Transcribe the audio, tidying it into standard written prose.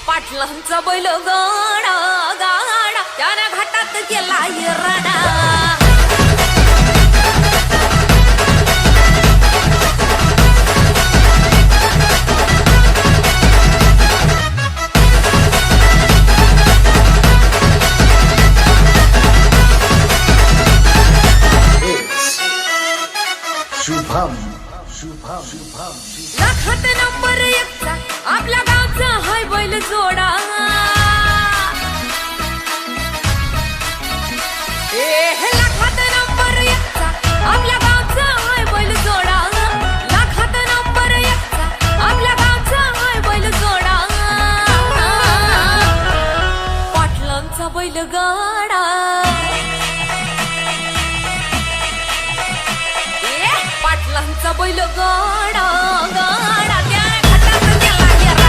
पाटलांचा बैल गाडा गाडा त्याने घाटात गेला हिरडा शुभम शुभम शुभम लाखात नंबर एकचा आपल्या गावचा हाय बैल जोडा लाखात नंबर एकचा आपल्या गावचा हाय बैल जोडा लाखात नंबर एकचा आपल्या गावचा हाय बैल जोडा पाटलांचा बैल गाडा पाटलांचा बैल गाडा